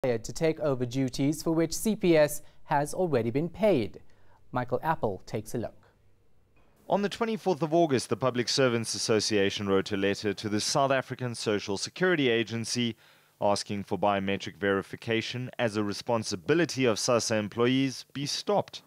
to take over duties for which CPS has already been paid. Michael Apple takes a look. On the 24th of August, the Public Servants Association wrote a letter to the South African Social Security Agency asking for biometric verification as a responsibility of SASSA employees be stopped.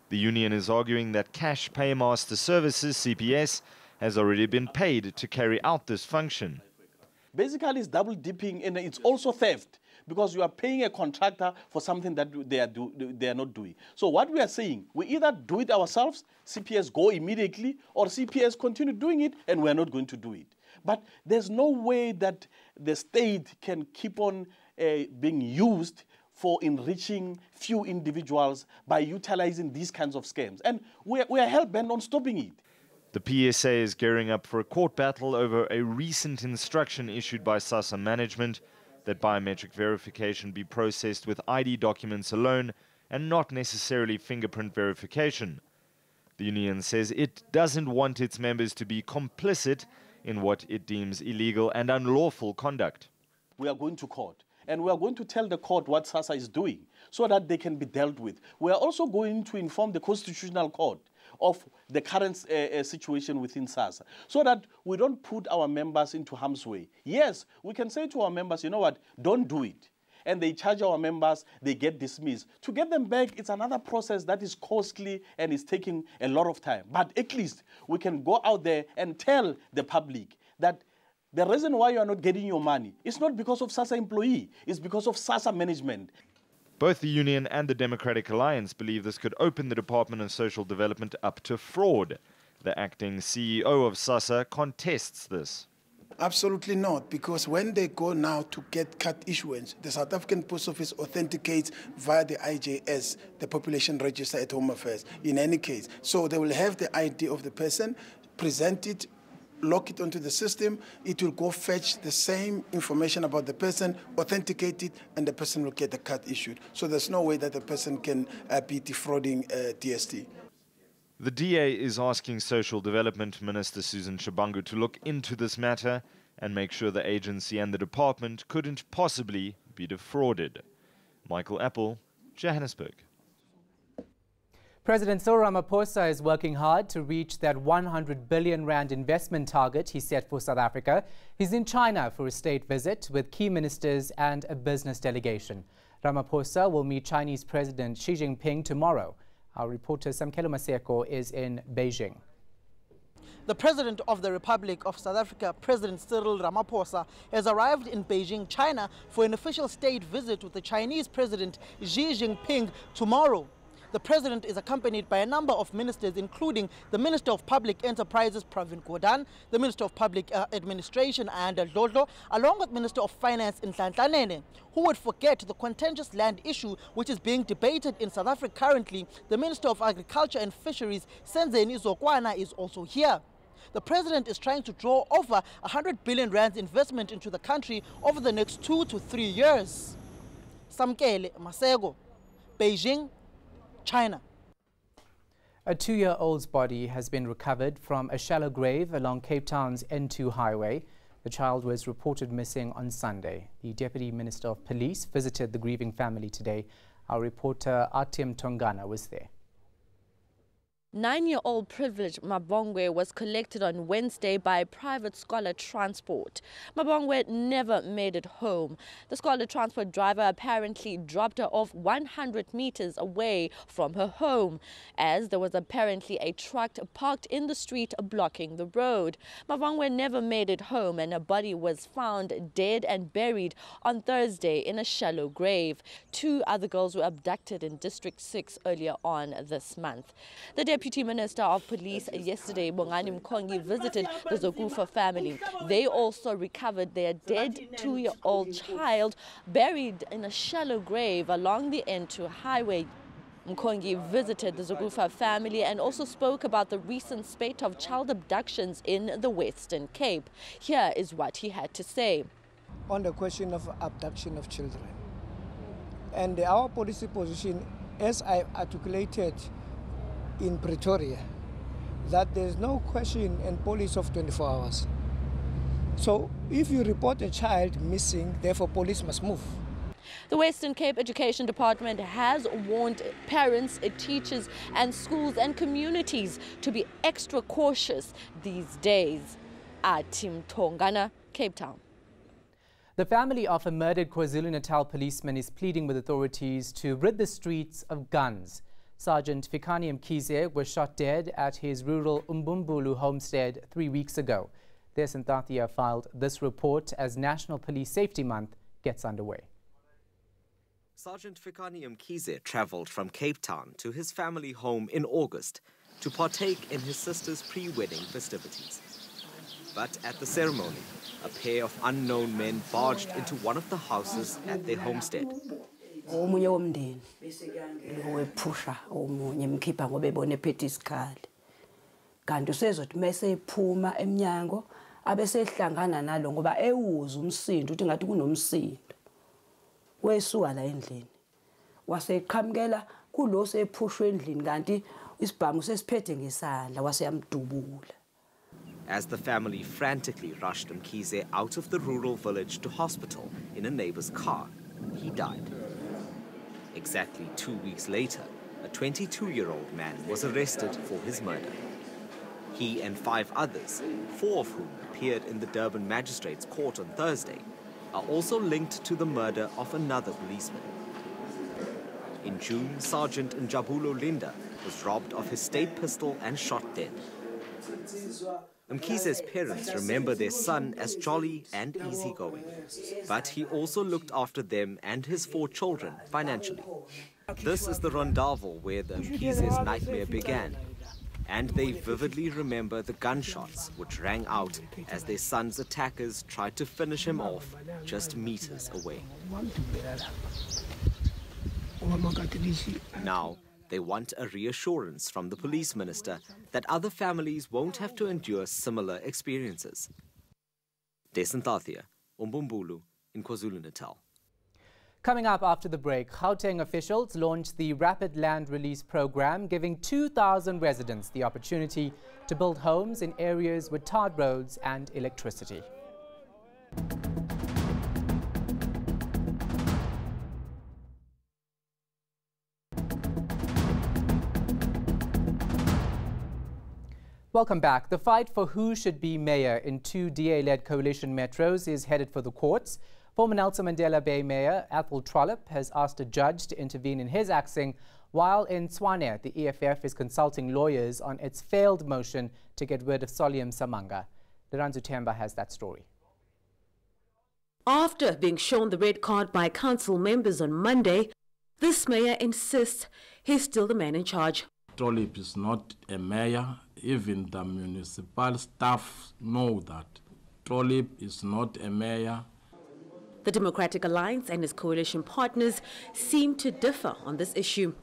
The union is arguing that Cash Paymaster Services, CPS, has already been paid to carry out this function. Basically, it's double dipping, and it's also theft because you are paying a contractor for something that they are not doing. So what we are saying, we either do it ourselves, CPS go immediately, or CPS continue doing it, and we are not going to do it. But there's no way that the state can keep on being used for enriching few individuals by utilizing these kinds of scams. And we are hell-bent on stopping it. The PSA is gearing up for a court battle over a recent instruction issued by SASSA management that biometric verification be processed with ID documents alone and not necessarily fingerprint verification. The union says it doesn't want its members to be complicit in what it deems illegal and unlawful conduct. We are going to court, and we are going to tell the court what SASSA is doing so that they can be dealt with. We are also going to inform the Constitutional Court of the current situation within SASSA so that we don't put our members into harm's way. Yes, we can say to our members, you know what, don't do it. And they charge our members, they get dismissed. To get them back, it's another process that is costly and is taking a lot of time. But at least we can go out there and tell the public that the reason why you are not getting your money is not because of SASSA employee, it's because of SASSA management. Both the union and the Democratic Alliance believe this could open the Department of Social Development up to fraud. The acting CEO of SASSA contests this. Absolutely not, because when they go now to get card issuance, the South African Post Office authenticates via the IJS, the Population Register at Home Affairs, in any case. So they will have the ID of the person, present it, lock it onto the system, it will go fetch the same information about the person, authenticate it, and the person will get the card issued. So there's no way that the person can be defrauding DST. The DA is asking Social Development Minister Susan Shabangu to look into this matter and make sure the agency and the department couldn't possibly be defrauded. Michael Apple, Johannesburg. President Cyril Ramaphosa is working hard to reach that 100 billion rand investment target he set for South Africa. He's in China for a state visit with key ministers and a business delegation. Ramaphosa will meet Chinese President Xi Jinping tomorrow. Our reporter Samkelo Maseko is in Beijing. The President of the Republic of South Africa, President Cyril Ramaphosa, has arrived in Beijing, China for an official state visit with the Chinese President Xi Jinping tomorrow. The President is accompanied by a number of ministers, including the Minister of Public Enterprises, Pravin Gordhan, the Minister of Public Administration, Ayanda Dlodlo, along with Minister of Finance, Nhlanhla Nene. Who would forget the contentious land issue which is being debated in South Africa currently? The Minister of Agriculture and Fisheries, Senzeni Zokwana, is also here. The President is trying to draw over 100 billion rand investment into the country over the next 2 to 3 years. Samkele Masego, Beijing, China. A 2-year-old's body has been recovered from a shallow grave along Cape Town's N2 highway. The child was reported missing on Sunday. The Deputy Minister of Police visited the grieving family today. Our reporter Artyom Tongana was there. 9-year-old Privilege Mabongwe was collected on Wednesday by private Scholar Transport. Mabongwe never made it home. The Scholar Transport driver apparently dropped her off 100 meters away from her home, as there was apparently a truck parked in the street blocking the road. Mabongwe never made it home, and her body was found dead and buried on Thursday in a shallow grave. 2 other girls were abducted in District 6 earlier on this month. The Deputy Minister of Police yesterday, Bongani Mkongi, visited the Zokufa family. They also recovered their dead 2-year-old child buried in a shallow grave along the N2 highway. Mkongi visited the Zokufa family and also spoke about the recent spate of child abductions in the Western Cape. Here is what he had to say. On the question of abduction of children, and our policy position, as I articulated in Pretoria, that there is no question in police of 24 hours. So if you report a child missing, therefore police must move. The Western Cape Education Department has warned parents, teachers and schools and communities to be extra cautious these days. Tim Tongana, Cape Town. The family of a murdered KwaZulu-Natal policeman is pleading with authorities to rid the streets of guns. Sergeant Fikani Mkhize was shot dead at his rural Umbumbulu homestead 3 weeks ago. The SASSA filed this report as National Police Safety Month gets underway. Sergeant Fikani Mkhize travelled from Cape Town to his family home in August to partake in his sister's pre-wedding festivities. But at the ceremony, a pair of unknown men barged into one of the houses at their homestead. As the family frantically rushed Mkhize out of the rural village to hospital in a neighbor's car, he died. Exactly 2 weeks later, a 22-year-old man was arrested for his murder. He and 5 others, 4 of whom appeared in the Durban Magistrates Court on Thursday, are also linked to the murder of another policeman. In June, Sergeant Njabulo Linda was robbed of his state pistol and shot dead. Mkhize's parents remember their son as jolly and easygoing, but he also looked after them and his 4 children financially. This is the rondavel where the Mkhize's nightmare began, and they vividly remember the gunshots which rang out as their son's attackers tried to finish him off just meters away. Now, they want a reassurance from the police minister that other families won't have to endure similar experiences. Desantathia, Umbumbulu in KwaZulu-Natal. Coming up after the break, Gauteng officials launched the Rapid Land Release Program, giving 2,000 residents the opportunity to build homes in areas with tarred roads and electricity. Welcome back. The fight for who should be mayor in 2 DA-led coalition metros is headed for the courts. Former Nelson Mandela Bay Mayor Athol Trollop has asked a judge to intervene in his axing, while in Tshwane, the EFF is consulting lawyers on its failed motion to get rid of Solium Samanga. Leranzu Temba has that story. After being shown the red card by council members on Monday, this mayor insists he's still the man in charge. Trollop is not a mayor. Even the municipal staff know that. Trollop is not a mayor. The Democratic Alliance and its coalition partners seem to differ on this issue.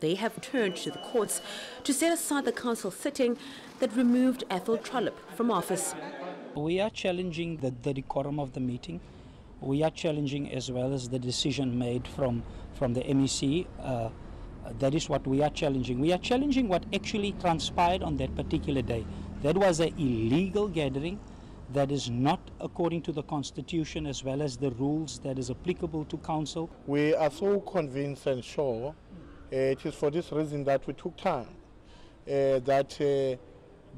They have turned to the courts to set aside the council sitting that removed Athol Trollop from office. We are challenging the decorum of the meeting. We are challenging as well as the decision made from the MEC. That is what we are challenging. We are challenging what actually transpired on that particular day. That was an illegal gathering that is not according to the Constitution as well as the rules that is applicable to council. We are so convinced and sure it is for this reason that we took time, that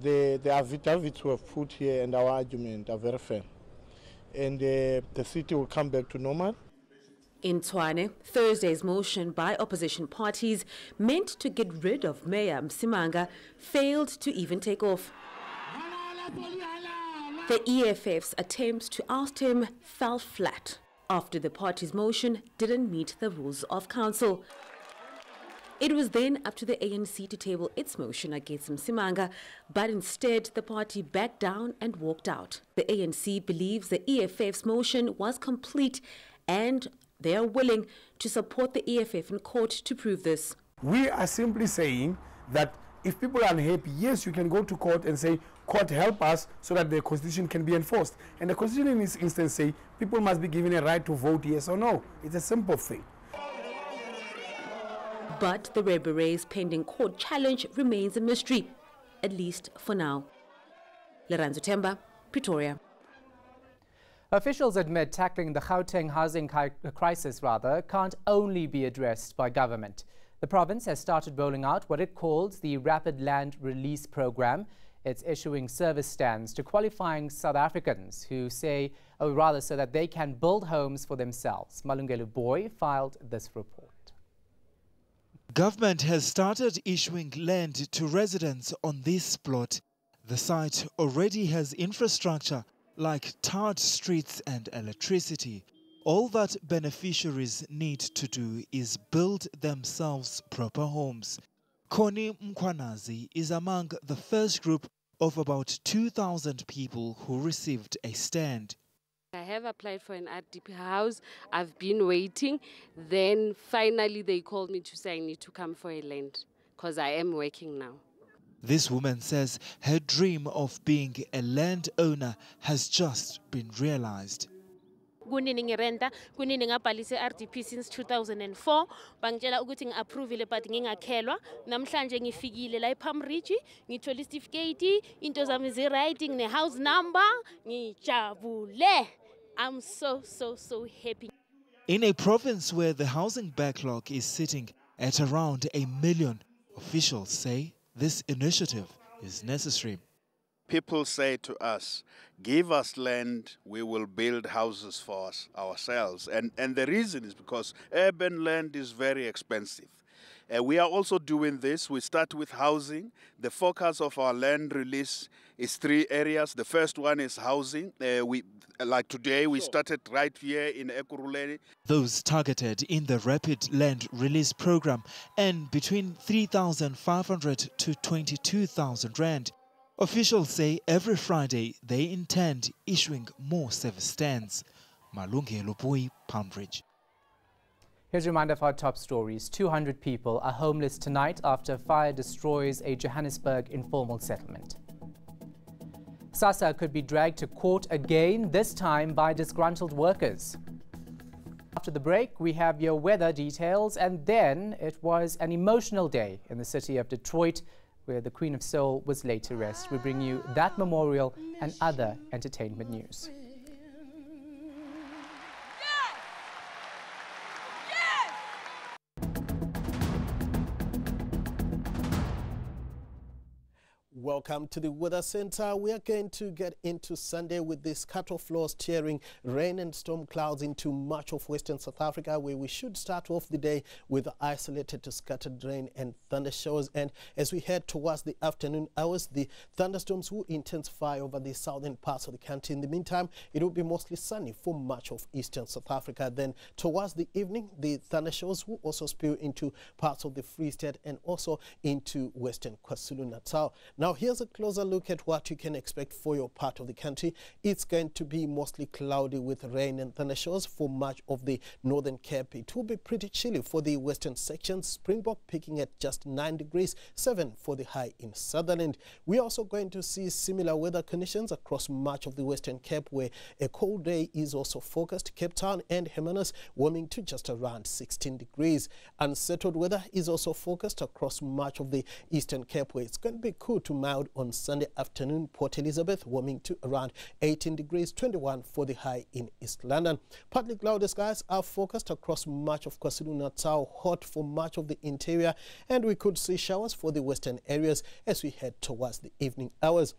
the affidavits were put here and our argument are very fair. And the city will come back to normal. In Tshwane, Thursday's motion by opposition parties meant to get rid of Mayor Msimanga failed to even take off. The EFF's attempts to oust him fell flat after the party's motion didn't meet the rules of council. It was then up to the ANC to table its motion against Msimanga, but instead the party backed down and walked out. The ANC believes the EFF's motion was complete and they are willing to support the EFF in court to prove this. We are simply saying that if people are unhappy, yes, you can go to court and say, court, help us so that the constitution can be enforced. And the constitution in this instance say people must be given a right to vote yes or no. It's a simple thing. But the Red Berets' pending court challenge remains a mystery, at least for now. Leranzu Temba, Pretoria. Officials admit tackling the Gauteng housing crisis can't only be addressed by government. The province has started rolling out what it calls the Rapid Land Release Program. It's issuing service stands to qualifying South Africans who say, or rather so that they can build homes for themselves. Malungelo Boy filed this report. Government has started issuing land to residents on this plot. The site already has infrastructure like tarred streets and electricity. All that beneficiaries need to do is build themselves proper homes. Connie Mkwanazi is among the first group of about 2,000 people who received a stand. I have applied for an RDP house. I've been waiting. Then finally they called me to say I need to come for a land because I am working now. This woman says her dream of being a landowner has just been realized. Renta RDP since 2004 bangitshela ukuthi ngiapprove but ngingakhelwa namhlanje ngifikile la ePalm Ridge ngithola certificate into zami zi-right ne-house number ngijabule. I'm so happy. In a province where the housing backlog is sitting at around 1 million, officials say this initiative is necessary. People say to us, give us land, we will build houses for us ourselves. And the reason is because urban land is very expensive. We are also doing this. We start with housing. The focus of our land release is 3 areas. The first one is housing. Like today, we started right here in Ekurhuleni. Those targeted in the Rapid Land Release Program earn between 3,500 to 22,000 rand. Officials say every Friday they intend issuing more service stands. Malungelo Boy, Palm Ridge. Here's a reminder of our top stories. 200 people are homeless tonight after fire destroys a Johannesburg informal settlement. SASSA could be dragged to court again, this time by disgruntled workers. After the break, we have your weather details, and then it was an emotional day in the city of Detroit, where the Queen of Soul was laid to rest. We bring you that memorial and other entertainment news. Welcome to the Weather Center. We are going to get into Sunday with this cut-off low steering rain and storm clouds into much of western South Africa, where we should start off the day with isolated to scattered rain and thunder showers. And as we head towards the afternoon hours, the thunderstorms will intensify over the southern parts of the country. In the meantime, it will be mostly sunny for much of eastern South Africa. Then towards the evening, the thunder showers will also spill into parts of the Free State and also into western KwaZulu-Natal. Now, here's a closer look at what you can expect for your part of the country. It's going to be mostly cloudy with rain and thunderstorms for much of the northern Cape. It will be pretty chilly for the western sections. Springbok peaking at just 9 degrees, 7 for the high in Sutherland. We're also going to see similar weather conditions across much of the western Cape, where a cold day is also forecast. Cape Town and Hermanus warming to just around 16 degrees. Unsettled weather is also forecast across much of the eastern Cape, where it's going to be cool to mild on Sunday afternoon. Port Elizabeth warming to around 18 degrees, 21 for the high in East London. Partly cloudy skies are forecast across much of KwaZulu-Natal, hot for much of the interior, and we could see showers for the western areas as we head towards the evening hours.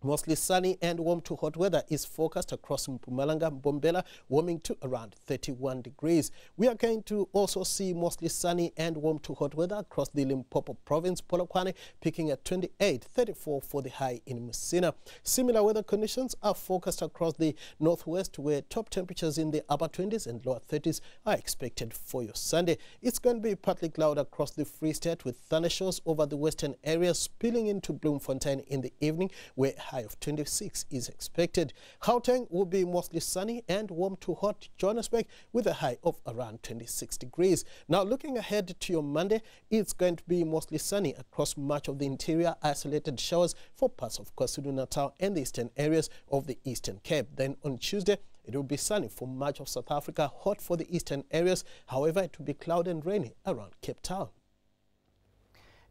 Mostly sunny and warm to hot weather is forecast across Mpumalanga, Mbombela, warming to around 31 degrees. We are going to also see mostly sunny and warm to hot weather across the Limpopo province, Polokwane peaking at 28, 34 for the high in Messina. Similar weather conditions are forecast across the northwest, where top temperatures in the upper 20s and lower 30s are expected for your Sunday. It's going to be partly cloudy across the Free State with thunderstorms over the western areas, spilling into Bloemfontein in the evening, where high of 26 is expected. Gauteng will be mostly sunny and warm to hot. Johannesburg with a high of around 26 degrees. Now looking ahead to your Monday, it's going to be mostly sunny across much of the interior, isolated showers for parts of KwaZulu-Natal and the eastern areas of the Eastern Cape. Then on Tuesday, it will be sunny for much of South Africa, hot for the eastern areas. However, it will be cloudy and rainy around Cape Town.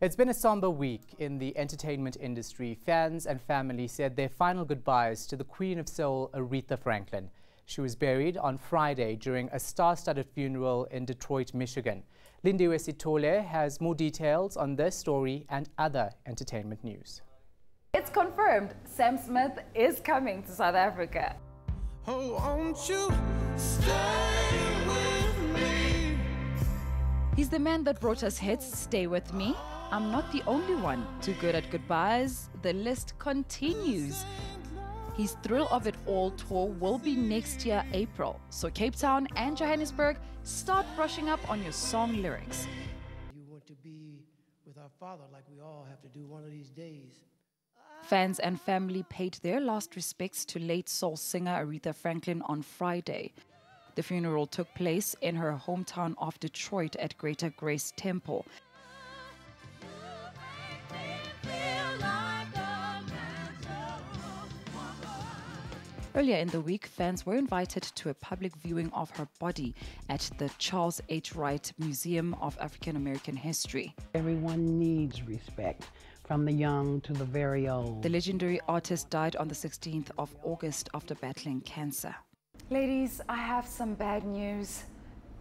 It's been a somber week in the entertainment industry. Fans and family said their final goodbyes to the Queen of Soul, Aretha Franklin. She was buried on Friday during a star-studded funeral in Detroit, Michigan. Lindiwe Sitole has more details on this story and other entertainment news. It's confirmed Sam Smith is coming to South Africa. Oh, won't you stay with me? He's the man that brought us hits, Stay With Me, I'm Not the Only One, Too Good at Goodbyes. The list continues. His Thrill of It All tour will be next year, April. So Cape Town and Johannesburg, start brushing up on your song lyrics. You want to be with our Father like we all have to do one of these days. Fans and family paid their last respects to late soul singer Aretha Franklin on Friday. The funeral took place in her hometown of Detroit at Greater Grace Temple. Earlier in the week, fans were invited to a public viewing of her body at the Charles H. Wright Museum of African American History. Everyone needs respect, from the young to the very old. The legendary artist died on the 16th of August after battling cancer. Ladies, I have some bad news.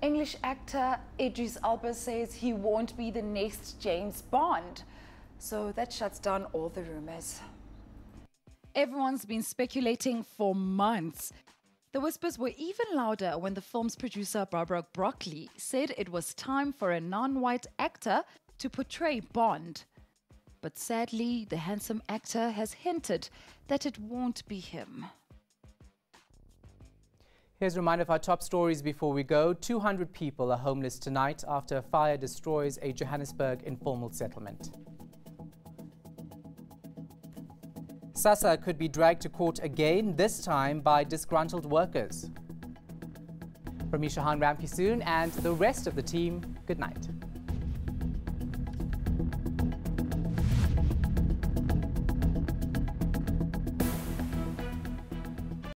English actor Idris Elba says he won't be the next James Bond. So that shuts down all the rumors. Everyone's been speculating for months. The whispers were even louder when the film's producer Barbara Broccoli said it was time for a non-white actor to portray Bond. But sadly, the handsome actor has hinted that it won't be him. Here's a reminder of our top stories before we go. 200 people are homeless tonight after a fire destroys a Johannesburg informal settlement. SASSA could be dragged to court again, this time by disgruntled workers. From me, Shahan Rampisoon, and the rest of the team, good night.